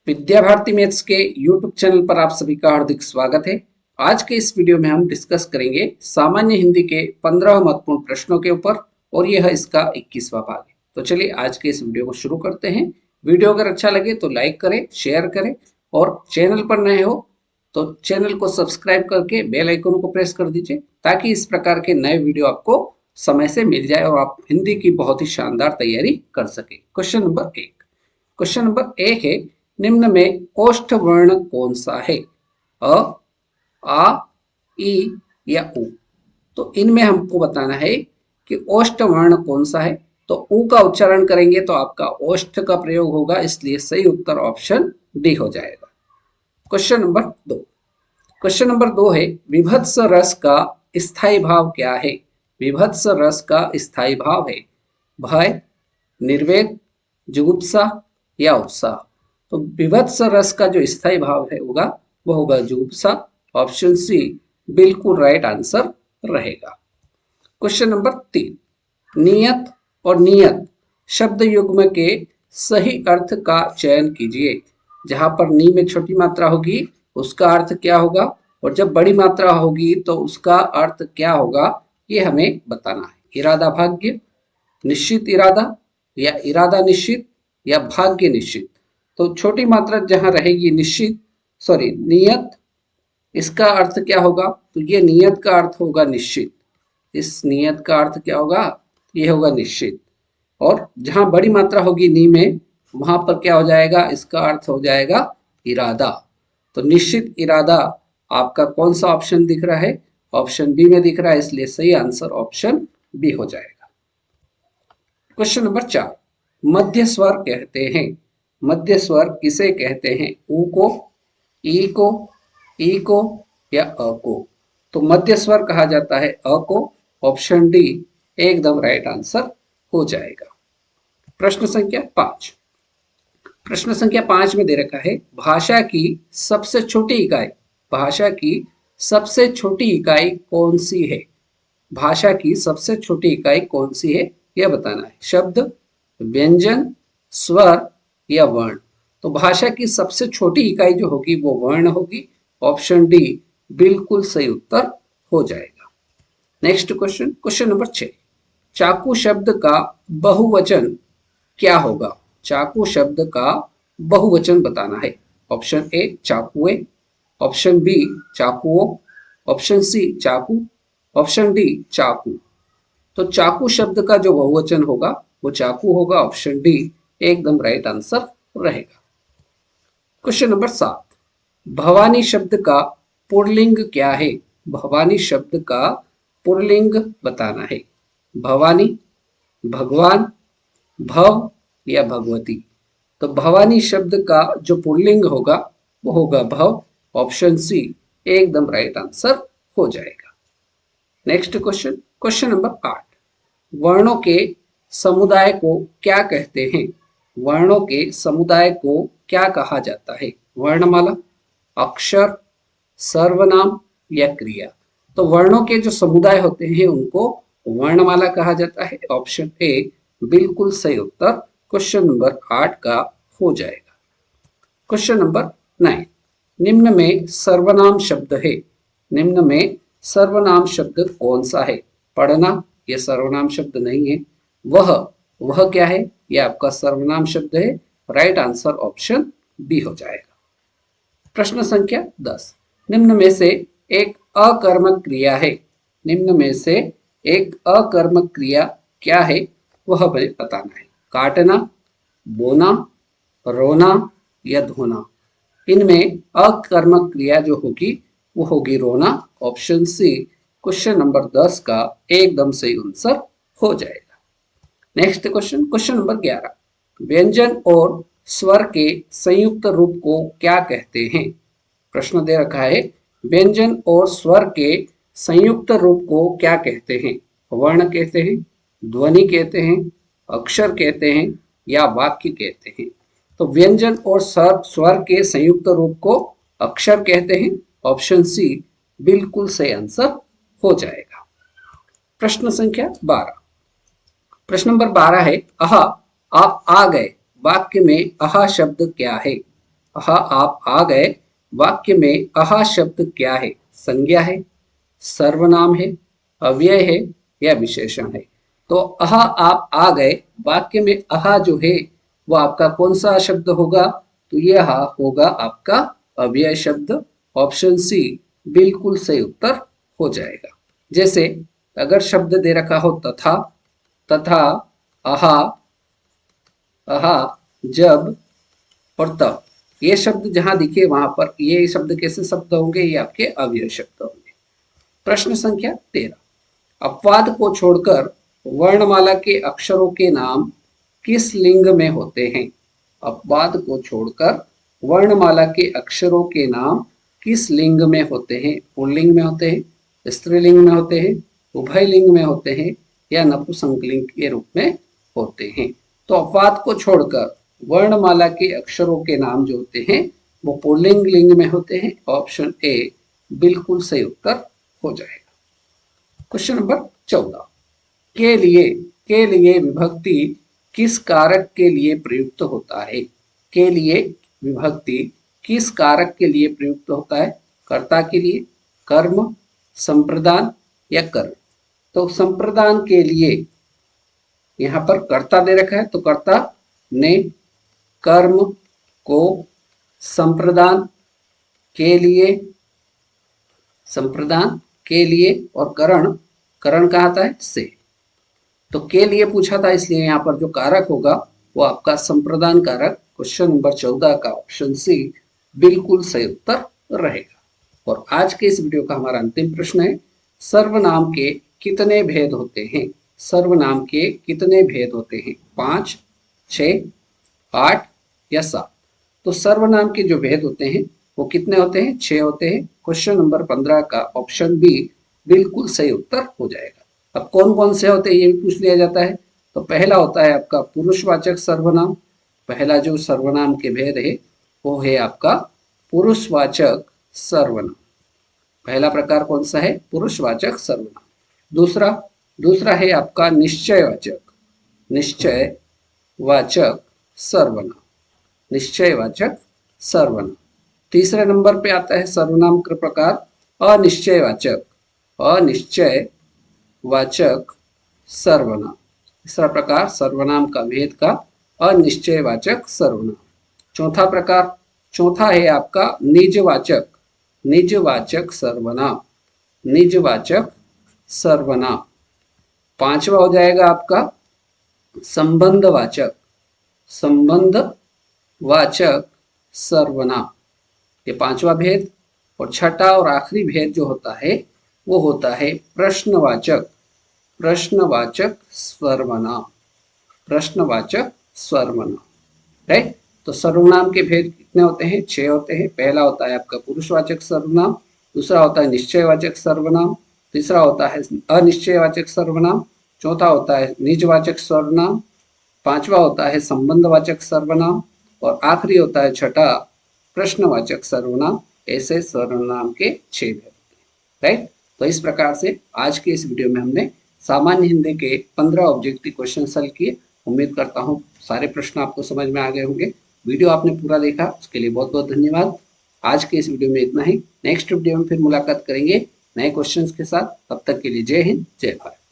Vidya Bharati maths के YouTube channel पर आप सभी का हार्दिक स्वागत है। आज के इस वीडियो में हम डिस्कस करेंगे सामान्य हिंदी के 15 महत्वपूर्ण प्रश्नों के ऊपर और यह इसका 21वां भाग है। तो चलिए आज के इस वीडियो को शुरू करते हैं। वीडियो अगर अच्छा लगे तो लाइक करें, शेयर करें और चैनल पर नए हो तो चैनल को सब्सक्राइब करके बेल आइकन को प्रेस कर दीजिए ताकि इस प्रकार के नए वीडियो आपको समय से मिल जाए और आप हिंदी की बहुत ही शानदार तैयारी कर सके। क्वेश्चन नंबर एक है, निम्न में ओष्ठ वर्ण कौन सा है? अ, आ, ई या उ? तो इनमें हमको बताना है कि ओष्ठ वर्ण कौन सा है। तो उ का उच्चारण करेंगे तो आपका ओष्ठ का प्रयोग होगा, इसलिए सही उत्तर ऑप्शन डी हो जाएगा। क्वेश्चन नंबर दो है, विभत्स रस का स्थायी भाव क्या है? विभत्स रस का स्थायी भाव है भय, निर्वेद, जुगुप्सा या उत्साह। तो विभत्स रस का जो स्थायी भाव है होगा वो होगा जुगुप्सा। ऑप्शन सी बिल्कुल राइट आंसर रहेगा। क्वेश्चन नंबर तीन, नियत और नियत शब्द युग्म के सही अर्थ का चयन कीजिए। जहां पर नी में छोटी मात्रा होगी उसका अर्थ क्या होगा और जब बड़ी मात्रा होगी तो उसका अर्थ क्या होगा, ये हमें बताना है। इरादा भाग्य, निश्चित इरादा या इरादा निश्चित या भाग्य निश्चित। तो छोटी मात्रा जहां रहेगी नियत, इसका अर्थ क्या होगा? तो ये नियत का अर्थ होगा निश्चित। इस नियत का अर्थ क्या होगा? ये होगा निश्चित। और जहां बड़ी मात्रा होगी नी में वहां पर क्या हो जाएगा? इसका अर्थ हो जाएगा इरादा। तो निश्चित इरादा आपका कौन सा ऑप्शन दिख रहा है? ऑप्शन बी में दिख रहा है, इसलिए सही आंसर ऑप्शन बी हो जाएगा। क्वेश्चन नंबर चार, मध्य स्वर कहते हैं। मध्य स्वर किसे कहते हैं? ऊ को, ई को, ई को या अ को? तो मध्य स्वर कहा जाता है अ को। ऑप्शन डी एकदम राइट आंसर हो जाएगा। प्रश्न संख्या पांच में दे रखा है, भाषा की सबसे छोटी इकाई, भाषा की सबसे छोटी इकाई कौन सी है? भाषा की सबसे छोटी इकाई कौन सी है यह बताना है। शब्द, व्यंजन, स्वर या वर्ण? तो भाषा की सबसे छोटी इकाई जो होगी वो वर्ण होगी। ऑप्शन डी बिल्कुल सही उत्तर हो जाएगा। नेक्स्ट क्वेश्चन नंबर 6, चाकू शब्द का बहुवचन क्या होगा? चाकू शब्द का बहुवचन बताना है। ऑप्शन ए चाकुए, ऑप्शन बी चाकुओं, ऑप्शन सी चाकू, ऑप्शन डी चाकू। तो चाकू शब्द का जो बहुवचन होगा वो चाकू होगा। ऑप्शन डी एकदम राइट आंसर रहेगा। क्वेश्चन नंबर 7, भवानी शब्द का पुल्लिंग क्या है? भवानी शब्द का पुल्लिंग बताना है। भवानी, भगवान, भव या भगवती? तो भवानी शब्द का जो पुल्लिंग होगा वो होगा भव। ऑप्शन सी एकदम राइट आंसर हो जाएगा। नेक्स्ट क्वेश्चन नंबर 8, वर्णों के समुदाय को क्या कहते हैं? वर्णों के समुदाय को क्या कहा जाता है? वर्णमाला, अक्षर, सर्वनाम या क्रिया? तो वर्णों के जो समुदाय होते हैं उनको वर्णमाला कहा जाता है। ऑप्शन ए बिल्कुल सही उत्तर क्वेश्चन नंबर 8 का हो जाएगा। क्वेश्चन नंबर 9, निम्न में सर्वनाम शब्द है। निम्न में सर्वनाम शब्द कौन सा है? पढ़ना, यह सर्वनाम शब्द नहीं है। वह क्या है? यह आपका सर्वनाम शब्द है। राइट आंसर ऑप्शन बी हो जाएगा। प्रश्न संख्या 10, निम्न में से एक अकर्मक क्रिया है। निम्न में से एक अकर्मक क्रिया क्या है वह हमें बताना है। काटना, बोना, रोना या धोना? इनमें अकर्मक क्रिया जो होगी वो होगी रोना। ऑप्शन सी क्वेश्चन नंबर 10 का एकदम सही आंसर हो जाएगा। नेक्स्ट क्वेश्चन नंबर 11, व्यंजन और स्वर के संयुक्त रूप को क्या कहते हैं? प्रश्न दे रखा है, व्यंजन और स्वर के संयुक्त रूप को क्या कहते हैं? वर्ण कहते हैं, ध्वनि कहते हैं, अक्षर कहते हैं या वाक्य कहते हैं? तो व्यंजन और स्वर के संयुक्त रूप को अक्षर कहते हैं। ऑप्शन सी बिल्कुल सही आंसर हो जाएगा। प्रश्न संख्या 12, प्रश्न नंबर 12 है, आहा आप आ गए वाक्य में आहा शब्द क्या है? अहा आप आ गए वाक्य में अहा शब्द क्या है? संज्ञा है, सर्वनाम है, अव्यय है या विशेषण है? तो अहा आप आ गए वाक्य में अहा जो है वो आपका कौन सा शब्द होगा? तो यह होगा आपका अव्यय शब्द। ऑप्शन सी बिल्कुल सही उत्तर हो जाएगा। जैसे अगर शब्द दे रखा हो तथा, तथा, अहा, अहा, जब और तब, ये शब्द जहां दिखे वहां पर ये शब्द कैसे शब्द होंगे? ये आपके अव्यय शब्द होंगे। प्रश्न संख्या 13, अपवाद को छोड़कर वर्णमाला के अक्षरों के नाम किस लिंग में होते हैं? अपवाद को छोड़कर वर्णमाला के अक्षरों के नाम किस लिंग में होते हैं? पुल्लिंग में होते हैं, स्त्रीलिंग में होते हैं, उभय लिंग में होते हैं या नपुंसकलिंग के रूप में होते हैं? तो अपवाद को छोड़कर वर्णमाला के अक्षरों के नाम जो होते हैं वो पुल्लिंग लिंग में होते हैं। ऑप्शन ए बिल्कुल सही उत्तर हो जाएगा। क्वेश्चन नंबर 14, के लिए विभक्ति किस कारक के लिए प्रयुक्त होता है? के लिए विभक्ति किस कारक के लिए प्रयुक्त होता है? कर्ता के लिए, कर्म, संप्रदान या कर्ण? तो संप्रदान के लिए यहां पर कर्ता दे रखा है तो कर्ता ने कर्म को संप्रदान के लिए, संप्रदान के लिए और करण, करण कहा आता है से। तो के लिए पूछा था इसलिए यहाँ पर जो कारक होगा वो आपका संप्रदान कारक। क्वेश्चन नंबर 14 का ऑप्शन सी बिल्कुल सही उत्तर रहेगा। और आज के इस वीडियो का हमारा अंतिम प्रश्न है, सर्वनाम के कितने भेद होते हैं? सर्वनाम के कितने भेद होते हैं? 5, 6, 8 या 7? तो सर्वनाम के जो भेद होते हैं वो कितने होते हैं? 6 होते हैं। क्वेश्चन नंबर 15 का ऑप्शन बी बिल्कुल सही उत्तर हो जाएगा। अब कौन कौन से होते हैं ये भी पूछ लिया जाता है। तो पहला होता है आपका पुरुषवाचक सर्वनाम। पहला जो सर्वनाम के भेद है वो है आपका पुरुषवाचक सर्वनाम। पहला प्रकार कौन सा है? पुरुषवाचक सर्वनाम। दूसरा दूसरा है आपका निश्चयवाचक, निश्चयवाचक सर्वनाम, निश्चयवाचक सर्वनाम। तीसरे नंबर पे आता है सर्वनाम का प्रकार अनिश्चयवाचक, अनिश्चयवाचक सर्वनाम। तीसरा प्रकार सर्वनाम का भेद का अनिश्चयवाचक सर्वनाम। चौथा प्रकार, चौथा है आपका निजवाचक, निजवाचक सर्वनाम, निजवाचक सर्वनाम। पांचवा हो जाएगा आपका संबंधवाचक, संबंधवाचक सर्वनाम, ये पांचवा भेद। और छठा और आखिरी भेद जो होता है वो होता है प्रश्नवाचक, प्रश्नवाचक सर्वनाम, प्रश्नवाचक सर्वनाम। राइट। तो सर्वनाम के भेद कितने होते हैं? 6 होते हैं। पहला होता है आपका पुरुषवाचक सर्वनाम, दूसरा होता है निश्चयवाचक सर्वनाम, तीसरा होता है अनिश्चयवाचक सर्वनाम, चौथा होता है निजवाचक सर्वनाम, पांचवा होता है संबंधवाचक सर्वनाम और आखिरी होता है छठा प्रश्नवाचक सर्वनाम। ऐसे सर्वनाम के 6 भेद होते हैं। राइट। तो इस प्रकार से आज के इस वीडियो में हमने सामान्य हिंदी के 15 ऑब्जेक्टिव क्वेश्चन सॉल्व किए। उम्मीद करता हूँ सारे प्रश्न आपको समझ में आ गए होंगे। वीडियो आपने पूरा देखा उसके लिए बहुत बहुत धन्यवाद। आज के इस वीडियो में इतना ही। नेक्स्ट वीडियो में फिर मुलाकात करेंगे नए क्वेश्चंस के साथ। तब तक के लिए जय हिंद, जय भारत।